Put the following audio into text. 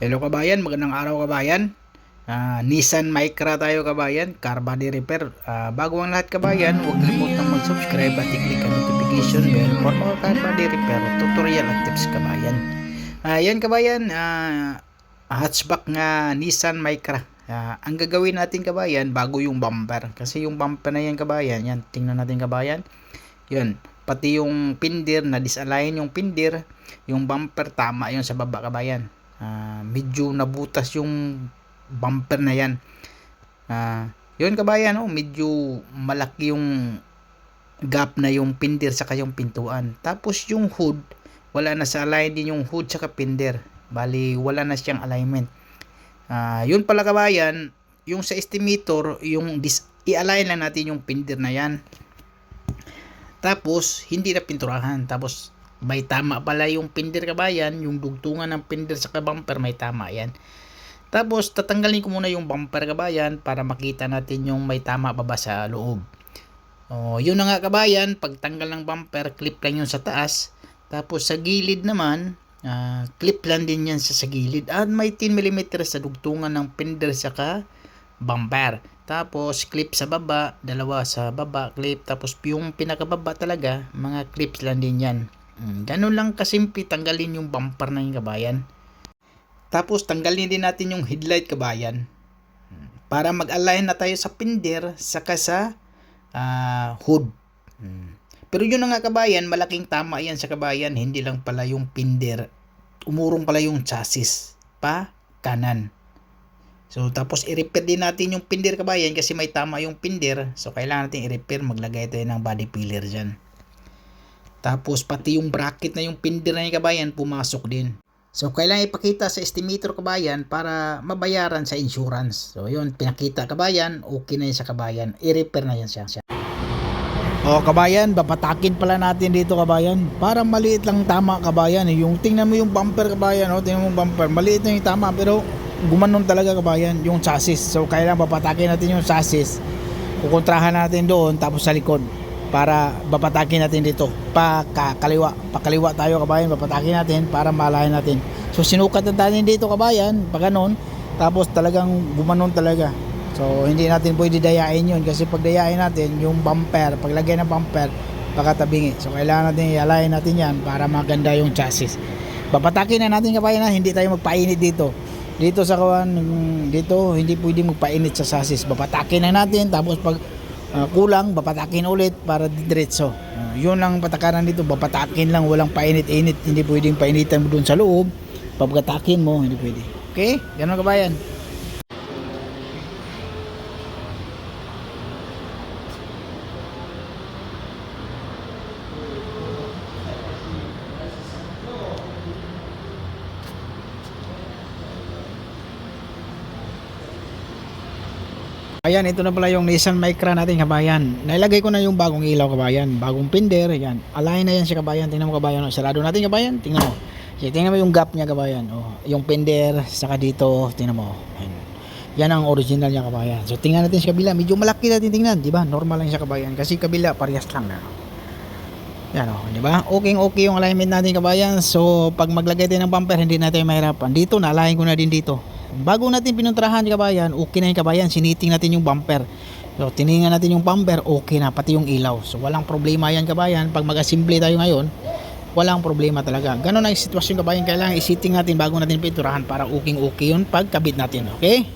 Hello kabayan, magandang araw kabayan. Nissan Micra tayo kabayan, car body repair. Bago ang lahat kabayan, huwag kalimutang mag-subscribe at i-click ang notification bell for more car body repair tutorial at tips kabayan. Yan kabayan, hatchback nga Nissan Micra. Ang gagawin natin kabayan, bago yung bumper. Kasi yung bumper na yan kabayan, yan, tingnan natin kabayan. Yun, pati yung pindir, na disalign yung pindir, yung bumper tama yun sa baba kabayan. Medyo nabutas yung bumper na yan. Yun kabayan, medyo malaki yung gap na yung pindir saka yung pintuan. Tapos yung hood, wala na sa align din yung hood saka pindir. Bali, wala na siyang alignment. Yun pala kabayan, yung sa estimator, yung i-align lang natin yung pindir na yan. Tapos, hindi na pinturahan. Tapos, may tama pala yung pindir kabayan, yung dugtungan ng pindir sa bumper, may tama yan. Tapos tatanggalin ko muna yung bumper kabayan para makita natin yung may tama pa ba sa loob. Yun na nga kabayan, pagtanggal ng bumper, clip lang yun sa taas. Tapos sa gilid naman, clip lang din yan sa gilid. At may 10mm sa dugtungan ng pindir sa bumper. Tapos clip sa baba, dalawa sa baba clip. Tapos yung pinakababa talaga, mga clips lang din yan. Ganun lang kasimple tanggalin yung bumper na yung kabayan. Tapos tanggalin din natin yung headlight kabayan. Para mag-align na tayo sa pindir saka sa hood. Pero yun na nga kabayan, malaking tama yan sa kabayan. Hindi lang pala yung pindir. Umurong pala yung chassis pa kanan. So tapos i-repair din natin yung pindir kabayan kasi may tama yung pindir. So kailangan natin i-repair, maglagay tayo ng body filler dyan. Tapos pati yung bracket na yung pindir na yung kabayan pumasok din. So kailangan ipakita sa estimator kabayan para mabayaran sa insurance. So yun, pinakita kabayan, okay na yun sa kabayan. I-repair na yan siya. Kabayan, papatakin pala natin dito kabayan. Para maliit lang tama kabayan. Yung tingnan mo yung bumper kabayan, tingnan mo yung bumper. Maliit na yung tama pero gumanon talaga kabayan yung chassis. So kailangan papatakin natin yung chassis. Kukontrahan natin doon tapos sa likod. Para babatakin natin dito pakaliwa tayo kabayan, babatakin natin para malayan natin. So sinukat natin dito kabayan pag ganon, tapos talagang gumanon talaga. So hindi natin pwede dayain yun kasi pag dayain natin yung bumper, paglagay ng bumper baka tabingi. So kailangan natin i-align natin yan para maganda yung chassis. Babatakin na natin kabayan, hindi tayo magpainit dito sa kawan dito, hindi pwede magpainit sa chassis. Babatakin na natin tapos pag kulang, papatakin ulit para diretso. Yun lang patakaran dito, papatakin lang, walang painit-init, hindi pwedeng painitan mo dun sa loob. Pagkatakin mo, hindi pwede. Okay? Ganun kabayan. Ayan, ito na pala yung Nissan Micra natin kabayan. Nailagay ko na yung bagong ilaw kabayan, bagong pinder, ayan. Align na yan si kabayan. Tingnan mo kabayan, sarado natin kabayan. Tingnan mo. Tingnan mo yung gap niya kabayan. Yung pinder saka dito, tingnan mo. Ayan. Yan ang original niya kabayan. So tingnan natin sa kabila, medyo malaki natin tingnan, di ba? Normal lang siya kabayan kasi kabila parehas lang na. Yan di ba? Okay yung alignment natin kabayan. So pag maglagay tayo ng bumper, hindi natin mahirapan. Dito na-align ko na din dito. Bago natin pinuntrahan kabayan, okay na yung kabayan, siniting natin yung bumper. So tiningnan natin yung bumper, okay na, pati yung ilaw. So walang problema yan kabayan. Pag mag-assembly tayo ngayon, walang problema talaga. Ganon ang sitwasyon kabayan, kailangan isiting natin bago natin pinturahan para okay yun pag kabit natin. Okay?